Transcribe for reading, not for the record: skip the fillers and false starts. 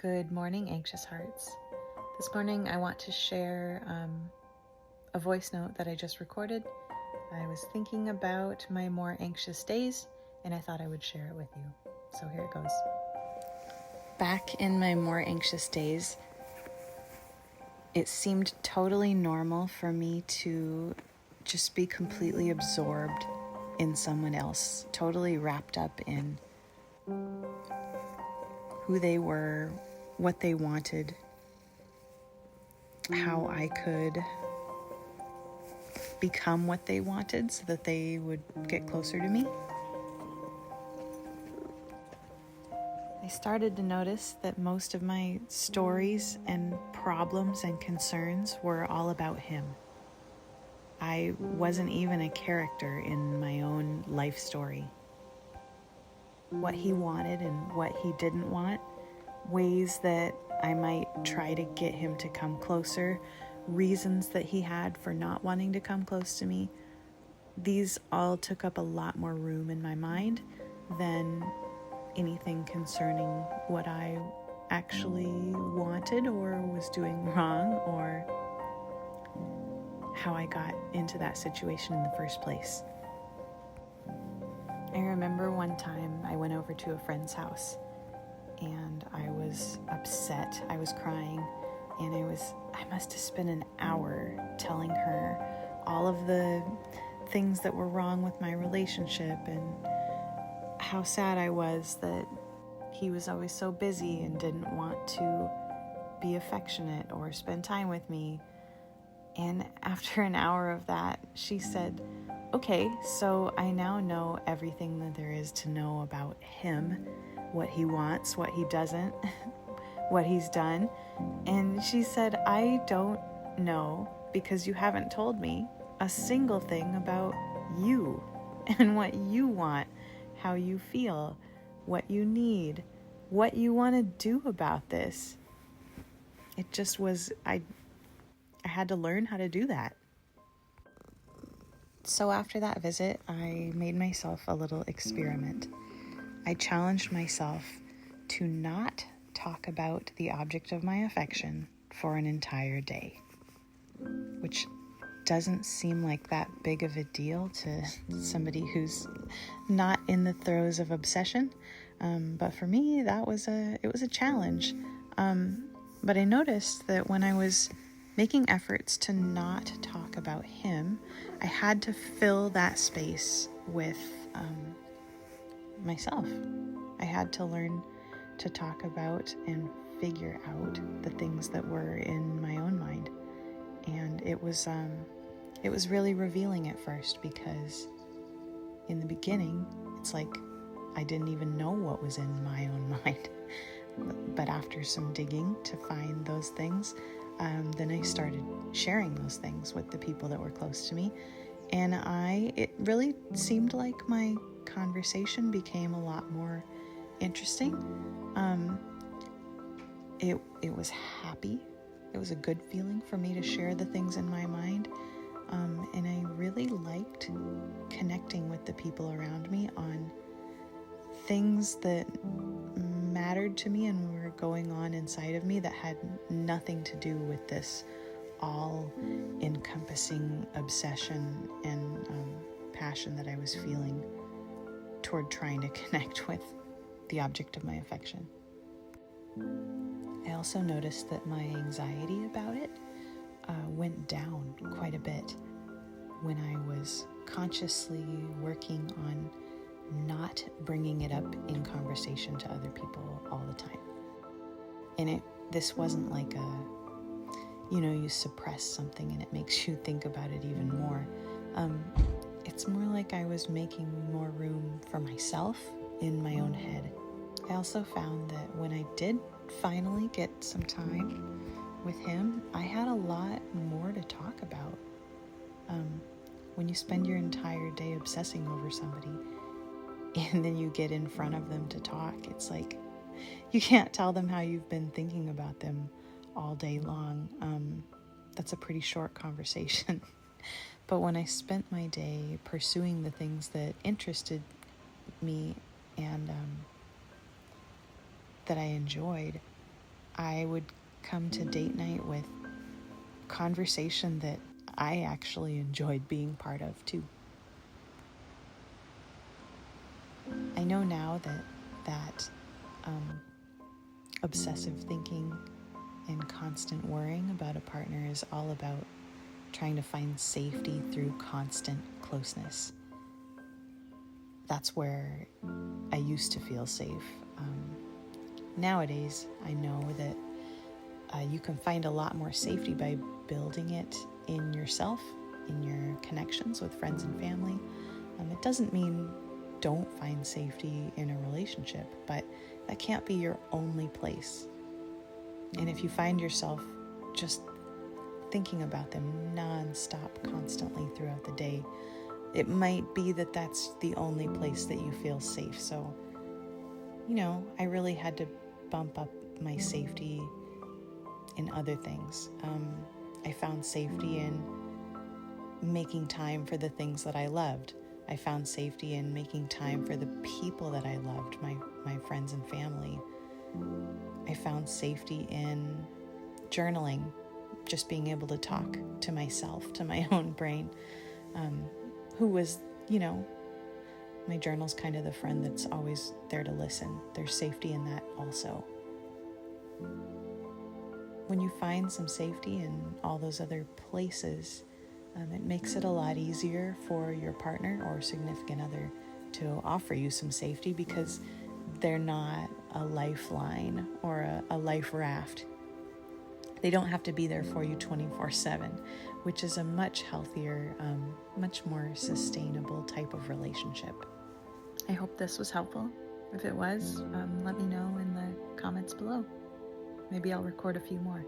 Good morning, anxious hearts. This morning I want to share a voice note that I just recorded. I was thinking about my more anxious days and I thought I would share it with you. So here it goes. Back in my more anxious days, it seemed totally normal for me to just be completely absorbed in someone else, totally wrapped up in who they were, what they wanted, how I could become what they wanted so that they would get closer to me. I started to notice that most of my stories and problems and concerns were all about him. I wasn't even a character in my own life story. What he wanted and what he didn't want, ways that I might try to get him to come closer, reasons that he had for not wanting to come close to me, these all took up a lot more room in my mind than anything concerning what I actually wanted or was doing wrong or how I got into that situation in the first place. I remember one time I went over to a friend's house and I was upset. I was crying and I must have spent an hour telling her all of the things that were wrong with my relationship and how sad I was that he was always so busy and didn't want to be affectionate or spend time with me. And after an hour of that, she said, "Okay, so I now know everything that there is to know about him, what he wants, what he doesn't, what he's done." And she said, "I don't know because you haven't told me a single thing about you and what you want, how you feel, what you need, what you want to do about this." It just was, I had to learn how to do that. So after that visit, I made myself a little experiment. I challenged myself to not talk about the object of my affection for an entire day, which doesn't seem like that big of a deal to somebody who's not in the throes of obsession. But for me, it was a challenge. But I noticed that when I was making efforts to not talk about him, I had to fill that space with myself. I had to learn to talk about and figure out the things that were in my own mind. And it was really revealing at first because in the beginning, it's like I didn't even know what was in my own mind. But after some digging to find those things, then I started sharing those things with the people that were close to me. And it really seemed like my conversation became a lot more interesting. It was happy. It was a good feeling for me to share the things in my mind. And I really liked connecting with the people around me on things that mattered to me and were going on inside of me that had nothing to do with this all-encompassing obsession and passion that I was feeling toward trying to connect with the object of my affection. I also noticed that my anxiety about it went down quite a bit when I was consciously working on not bringing it up in conversation to other people all the time. And this wasn't like you suppress something and it makes you think about it even more. It's more like I was making more room for myself in my own head. I also found that when I did finally get some time with him, I had a lot more to talk about. When you spend your entire day obsessing over somebody and then you get in front of them to talk, it's like you can't tell them how you've been thinking about them all day long. That's a pretty short conversation. But when I spent my day pursuing the things that interested me and that I enjoyed, I would come to date night with conversation that I actually enjoyed being part of too. I know now that obsessive thinking and constant worrying about a partner is all about trying to find safety through constant closeness. That's where I used to feel safe. Nowadays, I know that you can find a lot more safety by building it in yourself, in your connections with friends and family. It doesn't mean don't find safety in a relationship, but that can't be your only place. And if you find yourself just thinking about them nonstop, constantly throughout the day, it might be that that's the only place that you feel safe. So, I really had to bump up my safety in other things. I found safety in making time for the things that I loved. I found safety in making time for the people that I loved, my friends and family. I found safety in journaling, just being able to talk to myself, to my own brain, who was, my journal's kind of the friend that's always there to listen. There's safety in that also. When you find some safety in all those other places, it makes it a lot easier for your partner or significant other to offer you some safety, because they're not a lifeline or a life raft. They don't have to be there for you 24/7, which is a much healthier, much more sustainable type of relationship. I hope this was helpful. If it was, let me know in the comments below. Maybe I'll record a few more.